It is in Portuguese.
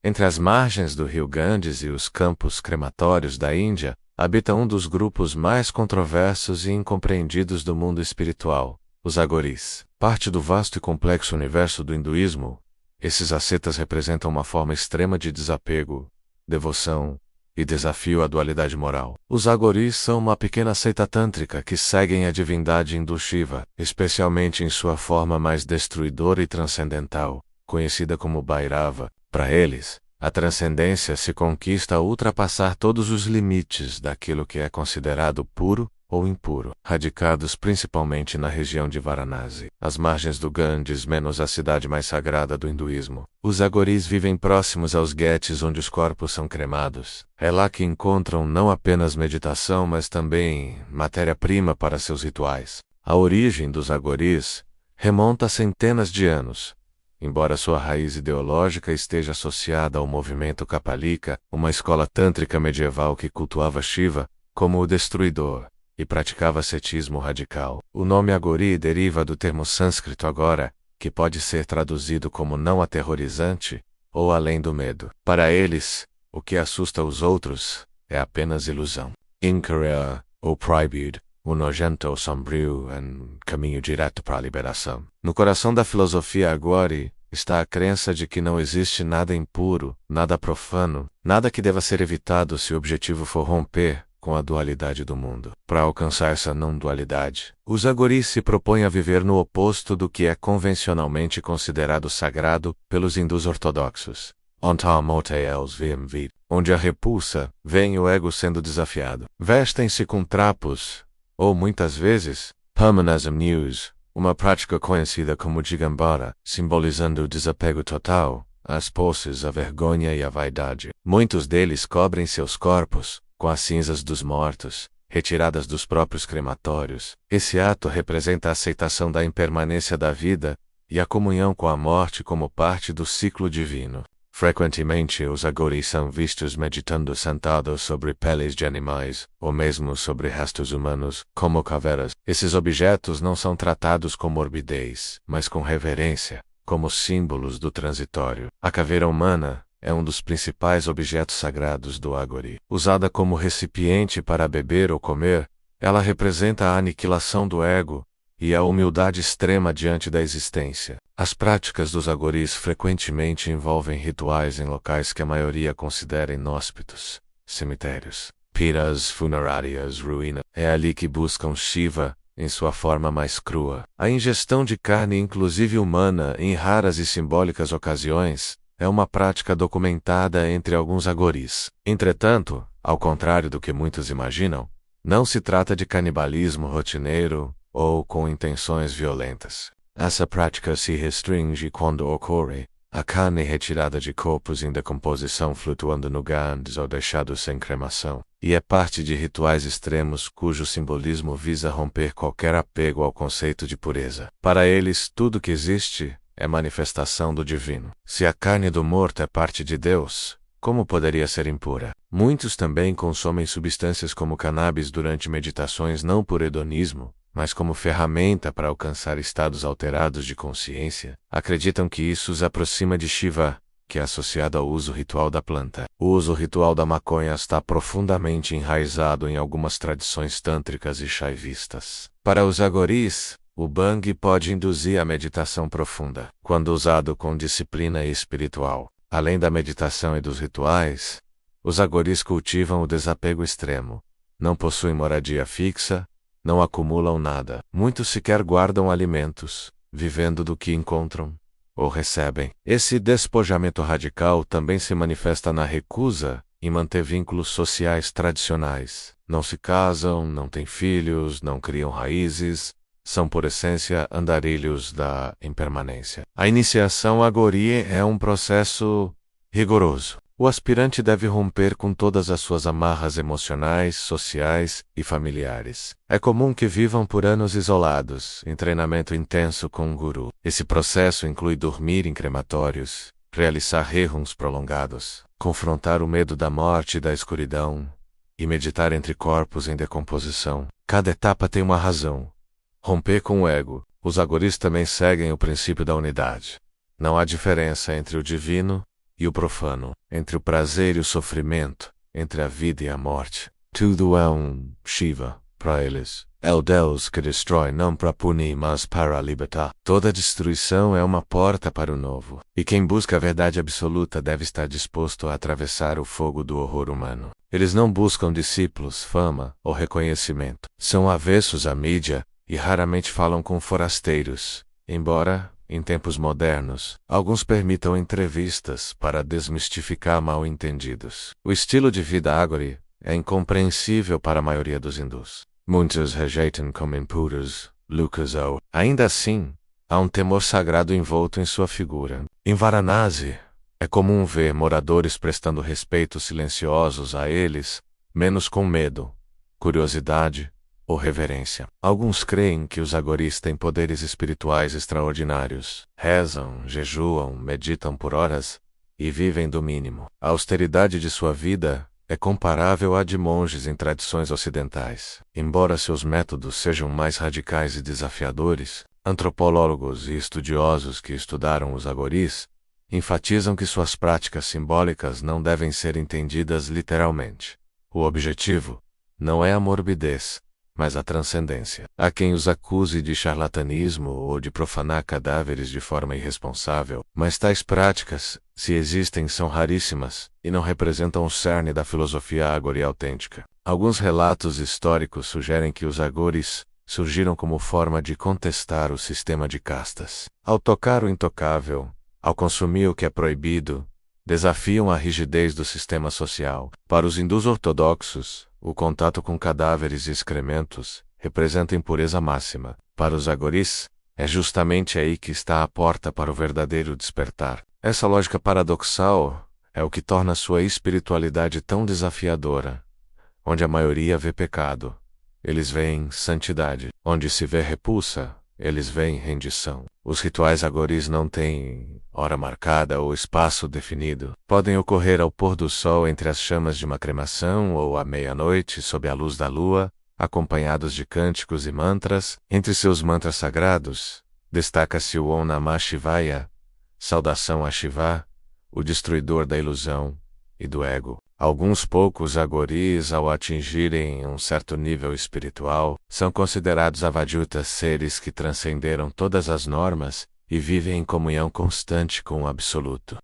Entre as margens do rio Ganges e os campos crematórios da Índia, habita um dos grupos mais controversos e incompreendidos do mundo espiritual, os agoris. Parte do vasto e complexo universo do hinduísmo, esses ascetas representam uma forma extrema de desapego, devoção e desafio à dualidade moral. Os agoris são uma pequena seita tântrica que seguem a divindade hindu Shiva, especialmente em sua forma mais destruidora e transcendental, conhecida como Bhairava. Para eles, a transcendência se conquista ao ultrapassar todos os limites daquilo que é considerado puro ou impuro, radicados principalmente na região de Varanasi, às margens do Ganges, menos a cidade mais sagrada do hinduísmo. Os agoris vivem próximos aos ghetes onde os corpos são cremados. É lá que encontram não apenas meditação, mas também matéria-prima para seus rituais. A origem dos agoris remonta a centenas de anos. Embora sua raiz ideológica esteja associada ao movimento Kapalika, uma escola tântrica medieval que cultuava Shiva como o destruidor e praticava ascetismo radical. O nome Agori deriva do termo sânscrito agora, que pode ser traduzido como não aterrorizante ou além do medo. Para eles, o que assusta os outros é apenas ilusão. Incaria, ou proibido, o nojento ou sombrio caminho direto para a liberação. No coração da filosofia Agori está a crença de que não existe nada impuro, nada profano, nada que deva ser evitado se o objetivo for romper com a dualidade do mundo. Para alcançar essa não-dualidade, os agoris se propõem a viver no oposto do que é convencionalmente considerado sagrado pelos hindus ortodoxos. Onde a repulsa vem o ego sendo desafiado. Vestem-se com trapos, ou muitas vezes, Parmanasam News, uma prática conhecida como Digambara, simbolizando o desapego total, as posses, a vergonha e a vaidade. Muitos deles cobrem seus corpos com as cinzas dos mortos, retiradas dos próprios crematórios. Esse ato representa a aceitação da impermanência da vida e a comunhão com a morte como parte do ciclo divino. Frequentemente, os agoris são vistos meditando sentados sobre peles de animais, ou mesmo sobre restos humanos, como caveiras. Esses objetos não são tratados com morbidez, mas com reverência, como símbolos do transitório. A caveira humana é um dos principais objetos sagrados do agori. Usada como recipiente para beber ou comer, ela representa a aniquilação do ego e a humildade extrema diante da existência. As práticas dos agoris frequentemente envolvem rituais em locais que a maioria considera inóspitos, cemitérios, piras funerárias, ruínas. É ali que buscam Shiva em sua forma mais crua. A ingestão de carne, inclusive humana, em raras e simbólicas ocasiões, é uma prática documentada entre alguns agoris. Entretanto, ao contrário do que muitos imaginam, não se trata de canibalismo rotineiro ou com intenções violentas. Essa prática se restringe quando ocorre a carne retirada de corpos em decomposição flutuando no Ganges ou deixados sem cremação, e é parte de rituais extremos cujo simbolismo visa romper qualquer apego ao conceito de pureza. Para eles, tudo que existe é manifestação do divino. Se a carne do morto é parte de Deus, como poderia ser impura? Muitos também consomem substâncias como cannabis durante meditações não por hedonismo, mas como ferramenta para alcançar estados alterados de consciência. Acreditam que isso os aproxima de Shiva, que é associado ao uso ritual da planta. O uso ritual da maconha está profundamente enraizado em algumas tradições tântricas e shaivistas. Para os agoris, o bhang pode induzir a meditação profunda, quando usado com disciplina espiritual. Além da meditação e dos rituais, os agoris cultivam o desapego extremo. Não possuem moradia fixa, não acumulam nada. Muitos sequer guardam alimentos, vivendo do que encontram ou recebem. Esse despojamento radical também se manifesta na recusa em manter vínculos sociais tradicionais. Não se casam, não têm filhos, não criam raízes. São, por essência, andarilhos da impermanência. A iniciação agori é um processo rigoroso. O aspirante deve romper com todas as suas amarras emocionais, sociais e familiares. É comum que vivam por anos isolados, em treinamento intenso com um guru. Esse processo inclui dormir em crematórios, realizar rehuns prolongados, confrontar o medo da morte e da escuridão, e meditar entre corpos em decomposição. Cada etapa tem uma razão. Romper com o ego. Os agoris também seguem o princípio da unidade. Não há diferença entre o divino e o profano, entre o prazer e o sofrimento, entre a vida e a morte. Tudo é Shiva, para eles. É o Deus que destrói não para punir, mas para libertar. Toda destruição é uma porta para o novo. E quem busca a verdade absoluta deve estar disposto a atravessar o fogo do horror humano. Eles não buscam discípulos, fama ou reconhecimento. São avessos à mídia e raramente falam com forasteiros, embora, em tempos modernos, alguns permitam entrevistas para desmistificar mal-entendidos. O estilo de vida Agori é incompreensível para a maioria dos hindus. Muitos rejeitam como impuros, Lucas ou. Ainda assim, há um temor sagrado envolto em sua figura. Em Varanasi, é comum ver moradores prestando respeitos silenciosos a eles, menos com medo, curiosidade ou reverência. Alguns creem que os agoris têm poderes espirituais extraordinários. Rezam, jejuam, meditam por horas e vivem do mínimo. A austeridade de sua vida é comparável à de monges em tradições ocidentais. Embora seus métodos sejam mais radicais e desafiadores, antropólogos e estudiosos que estudaram os agoris enfatizam que suas práticas simbólicas não devem ser entendidas literalmente. O objetivo não é a morbidez, mas a transcendência. Há quem os acuse de charlatanismo ou de profanar cadáveres de forma irresponsável, mas tais práticas, se existem, são raríssimas e não representam o cerne da filosofia agori autêntica. Alguns relatos históricos sugerem que os agoris surgiram como forma de contestar o sistema de castas. Ao tocar o intocável, ao consumir o que é proibido, desafiam a rigidez do sistema social. Para os hindus ortodoxos, o contato com cadáveres e excrementos representa impureza máxima. Para os agoris, é justamente aí que está a porta para o verdadeiro despertar. Essa lógica paradoxal é o que torna sua espiritualidade tão desafiadora. Onde a maioria vê pecado, eles veem santidade. Onde se vê repulsa, eles veem rendição. Os rituais agoris não têm hora marcada ou espaço definido. Podem ocorrer ao pôr do sol entre as chamas de uma cremação ou à meia-noite sob a luz da lua, acompanhados de cânticos e mantras. Entre seus mantras sagrados, destaca-se o Om Namah Shivaya, saudação a Shiva, o destruidor da ilusão e do ego. Alguns poucos agoris, ao atingirem um certo nível espiritual, são considerados avadyutas, seres que transcenderam todas as normas e vivem em comunhão constante com o Absoluto.